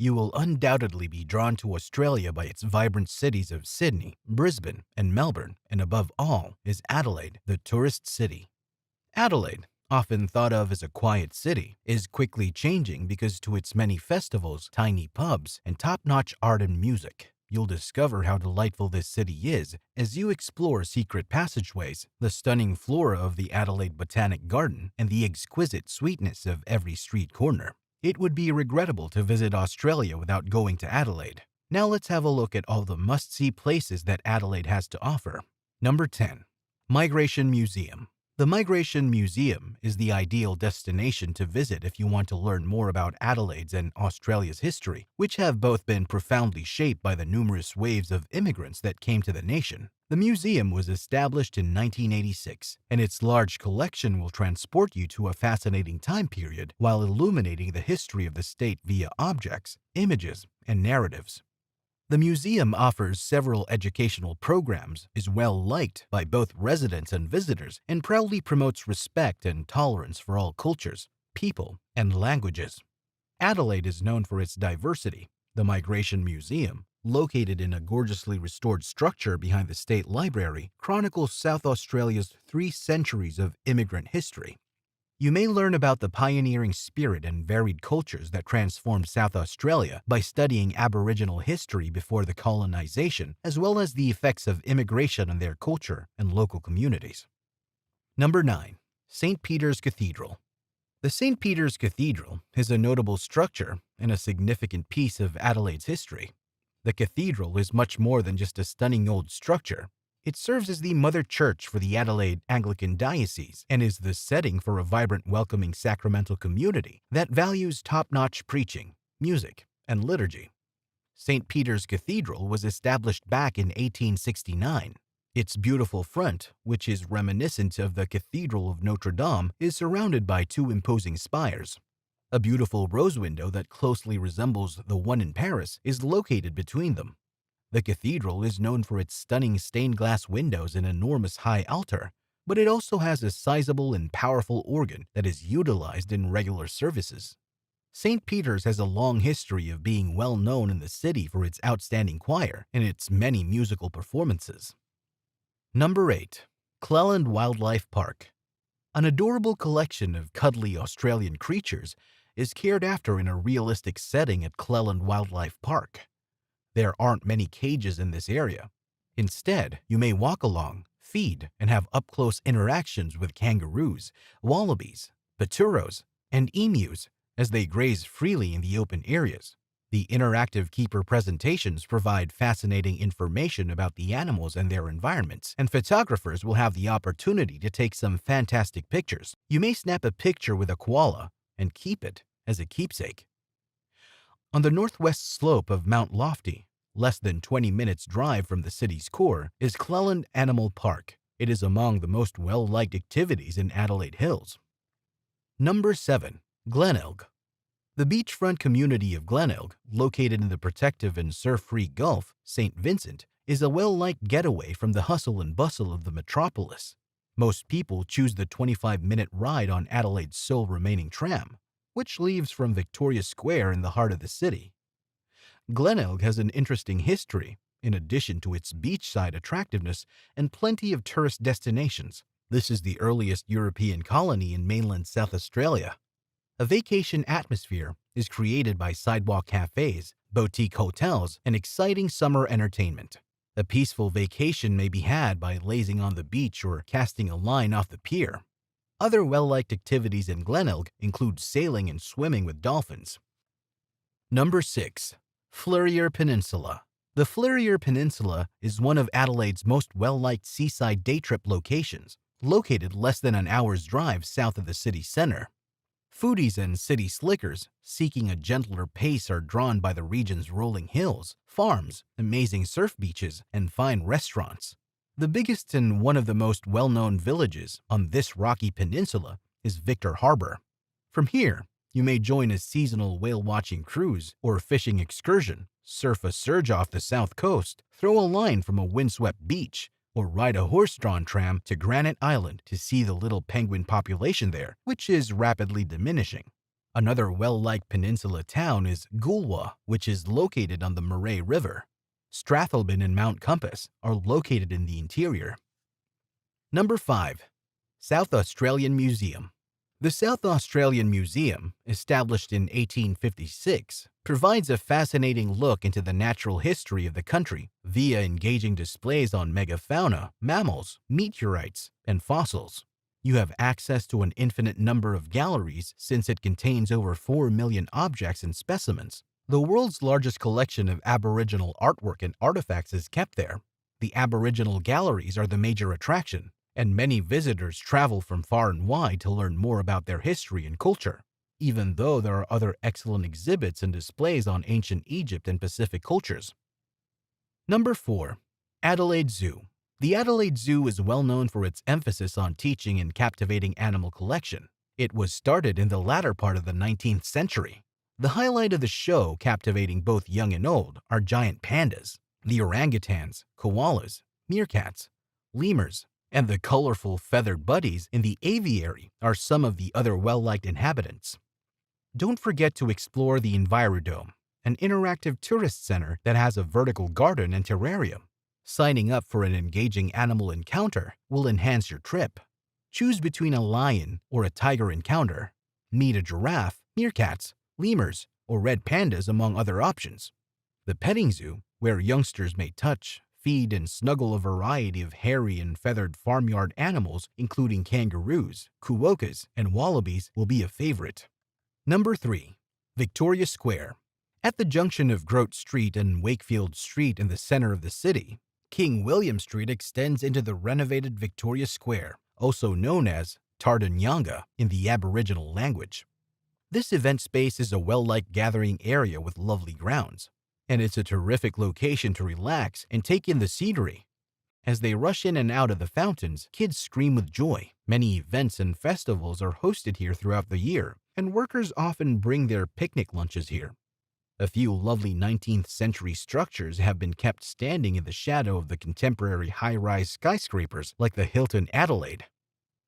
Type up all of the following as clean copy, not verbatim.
You will undoubtedly be drawn to Australia by its vibrant cities of Sydney, Brisbane, and Melbourne, and above all is Adelaide, the tourist city. Adelaide, often thought of as a quiet city, is quickly changing because to its many festivals, tiny pubs, and top-notch art and music. You'll discover how delightful this city is as you explore secret passageways, the stunning flora of the Adelaide Botanic Garden, and the exquisite sweetness of every street corner. It would be regrettable to visit Australia without going to Adelaide. Now let's have a look at all the must-see places that Adelaide has to offer. Number 10. Migration Museum. The Migration Museum is the ideal destination to visit if you want to learn more about Adelaide's and Australia's history, which have both been profoundly shaped by the numerous waves of immigrants that came to the nation. The museum was established in 1986, and its large collection will transport you to a fascinating time period while illuminating the history of the state via objects, images, and narratives. The museum offers several educational programs, is well liked by both residents and visitors, and proudly promotes respect and tolerance for all cultures, people, and languages. Adelaide is known for its diversity. The Migration Museum, located in a gorgeously restored structure behind the State Library, chronicles South Australia's 3 centuries of immigrant history. You may learn about the pioneering spirit and varied cultures that transformed South Australia by studying Aboriginal history before the colonization, as well as the effects of immigration on their culture and local communities. Number 9. St. Peter's Cathedral. The St. Peter's Cathedral is a notable structure and a significant piece of Adelaide's history. The cathedral is much more than just a stunning old structure. It serves as the mother church for the Adelaide Anglican Diocese and is the setting for a vibrant, welcoming sacramental community that values top-notch preaching, music, and liturgy. St. Peter's Cathedral was established back in 1869. Its beautiful front, which is reminiscent of the Cathedral of Notre Dame, is surrounded by 2 imposing spires. A beautiful rose window that closely resembles the one in Paris is located between them. The cathedral is known for its stunning stained glass windows and enormous high altar, but it also has a sizable and powerful organ that is utilized in regular services. St. Peter's has a long history of being well known in the city for its outstanding choir and its many musical performances. Number 8. Cleland Wildlife Park. An adorable collection of cuddly Australian creatures is cared after in a realistic setting at Cleland Wildlife Park. There aren't many cages in this area. Instead, you may walk along, feed, and have up-close interactions with kangaroos, wallabies, paturos, and emus as they graze freely in the open areas. The interactive keeper presentations provide fascinating information about the animals and their environments, and photographers will have the opportunity to take some fantastic pictures. You may snap a picture with a koala and keep it as a keepsake. On the northwest slope of Mount Lofty, less than 20 minutes drive from the city's core, is Cleland Animal Park. It is among the most well-liked activities in Adelaide Hills. Number 7. Glenelg. The beachfront community of Glenelg, located in the protective and surf-free Gulf, St. Vincent, is a well-liked getaway from the hustle and bustle of the metropolis. Most people choose the 25-minute ride on Adelaide's sole remaining tram, which leaves from Victoria Square in the heart of the city. Glenelg has an interesting history, in addition to its beachside attractiveness and plenty of tourist destinations. This is the earliest European colony in mainland South Australia. A vacation atmosphere is created by sidewalk cafes, boutique hotels, and exciting summer entertainment. A peaceful vacation may be had by lazing on the beach or casting a line off the pier. Other well-liked activities in Glenelg include sailing and swimming with dolphins. Number 6. Fleurier Peninsula. The Fleurier Peninsula is one of Adelaide's most well-liked seaside day trip locations, located less than an hour's drive south of the city center. Foodies and city slickers seeking a gentler pace are drawn by the region's rolling hills, farms, amazing surf beaches, and fine restaurants. The biggest and one of the most well-known villages on this rocky peninsula is Victor Harbour. From here, you may join a seasonal whale-watching cruise or fishing excursion, surf a surge off the south coast, throw a line from a windswept beach, or ride a horse-drawn tram to Granite Island to see the little penguin population there, which is rapidly diminishing. Another well-liked peninsula town is Goolwa, which is located on the Murray River. Strathalbyn and Mount Compass are located in the interior. Number 5. South Australian Museum. The South Australian Museum, established in 1856, provides a fascinating look into the natural history of the country via engaging displays on megafauna, mammals, meteorites, and fossils. You have access to an infinite number of galleries since it contains over 4 million objects and specimens. The world's largest collection of Aboriginal artwork and artifacts is kept there. The Aboriginal galleries are the major attraction, and many visitors travel from far and wide to learn more about their history and culture, even though there are other excellent exhibits and displays on ancient Egypt and Pacific cultures. Number 4. Adelaide Zoo. The Adelaide Zoo is well known for its emphasis on teaching and captivating animal collection. It was started in the latter part of the 19th century. The highlight of the show, captivating both young and old, are giant pandas, the orangutans, koalas, meerkats, lemurs, and the colorful feathered buddies in the aviary are some of the other well-liked inhabitants. Don't forget to explore the Envirodome, an interactive tourist center that has a vertical garden and terrarium. Signing up for an engaging animal encounter will enhance your trip. Choose between a lion or a tiger encounter. Meet a giraffe, meerkats, lemurs, or red pandas among other options. The petting zoo, where youngsters may touch, feed, and snuggle a variety of hairy and feathered farmyard animals, including kangaroos, quokkas, and wallabies, will be a favorite. Number 3. Victoria Square. At the junction of Grote Street and Wakefield Street in the center of the city, King William Street extends into the renovated Victoria Square, also known as Tardanyanga in the Aboriginal language. This event space is a well-liked gathering area with lovely grounds, and it's a terrific location to relax and take in the scenery. As they rush in and out of the fountains, kids scream with joy. Many events and festivals are hosted here throughout the year, and workers often bring their picnic lunches here. A few lovely 19th century structures have been kept standing in the shadow of the contemporary high-rise skyscrapers like the Hilton Adelaide.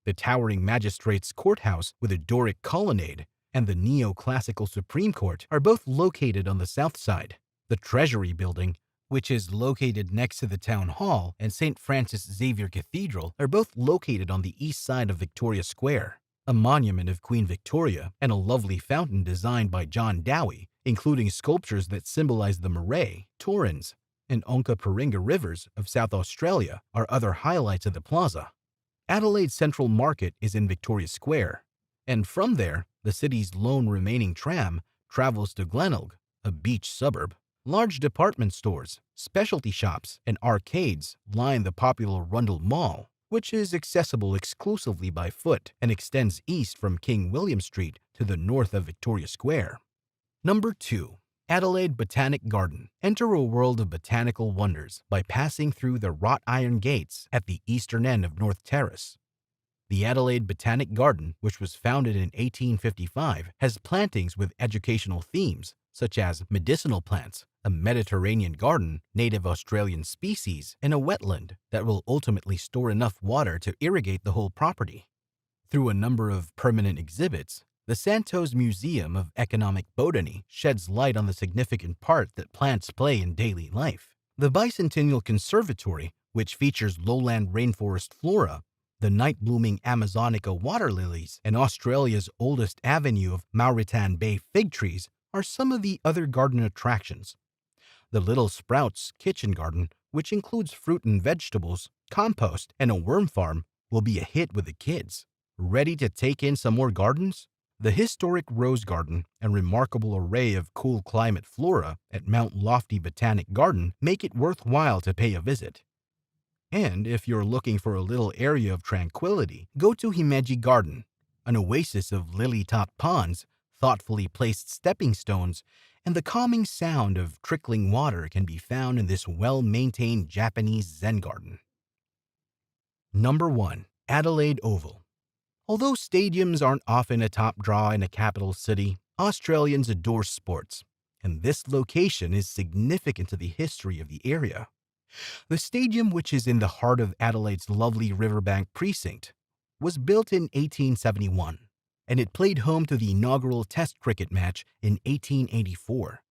The towering Magistrates Courthouse with a Doric colonnade and the neoclassical Supreme Court are both located on the south side. The Treasury Building, which is located next to the Town Hall, and St. Francis Xavier Cathedral are both located on the east side of Victoria Square. A monument of Queen Victoria and a lovely fountain designed by John Dowie, including sculptures that symbolize the Murray, Torrens, and Onkaparinga rivers of South Australia, are other highlights of the plaza. Adelaide Central Market is in Victoria Square, and from there, the city's lone remaining tram travels to Glenelg, a beach suburb. Large department stores, specialty shops, and arcades line the popular Rundle Mall, which is accessible exclusively by foot and extends east from King William Street to the north of Victoria Square. Number 2. Adelaide Botanic Garden. Enter a world of botanical wonders by passing through the wrought iron gates at the eastern end of North Terrace. The Adelaide Botanic Garden, which was founded in 1855, has plantings with educational themes such as medicinal plants, a Mediterranean garden, native Australian species, and a wetland that will ultimately store enough water to irrigate the whole property. Through a number of permanent exhibits, the Santos Museum of Economic Botany sheds light on the significant part that plants play in daily life. The Bicentennial Conservatory, which features lowland rainforest flora, the night-blooming Amazonica water lilies, and Australia's oldest avenue of Mauritan Bay fig trees, are some of the other garden attractions. The Little Sprouts Kitchen Garden, which includes fruit and vegetables, compost, and a worm farm, will be a hit with the kids. Ready to take in some more gardens? The historic Rose Garden and remarkable array of cool climate flora at Mount Lofty Botanic Garden make it worthwhile to pay a visit. And if you're looking for a little area of tranquility, go to Himeji Garden, an oasis of lily-topped ponds, thoughtfully placed stepping stones, and the calming sound of trickling water can be found in this well-maintained Japanese Zen garden. Number 1. Adelaide Oval. Although stadiums aren't often a top draw in a capital city, Australians adore sports, and this location is significant to the history of the area. The stadium, which is in the heart of Adelaide's lovely riverbank precinct, was built in 1871. and it played home to the inaugural Test cricket match in 1884.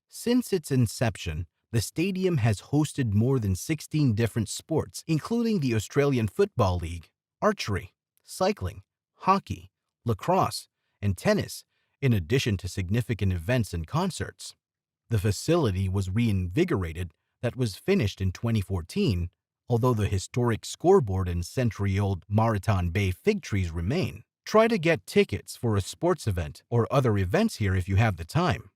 Since its inception, the stadium has hosted more than 16 different sports, including the Australian Football League, archery, cycling, hockey, lacrosse, and tennis, in addition to significant events and concerts. The facility was reinvigorated that was finished in 2014, although the historic scoreboard and century-old Marathon Bay fig trees remain. Try to get tickets for a sports event or other events here if you have the time.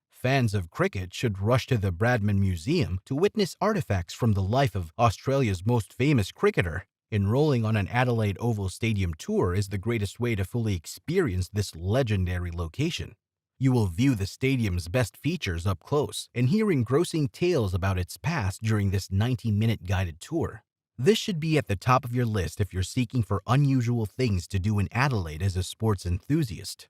Fans of cricket should rush to the Bradman Museum to witness artifacts from the life of Australia's most famous cricketer. Enrolling on an Adelaide Oval Stadium tour is the greatest way to fully experience this legendary location. You will view the stadium's best features up close and hear engrossing tales about its past during this 90-minute guided tour. This should be at the top of your list if you're seeking for unusual things to do in Adelaide as a sports enthusiast.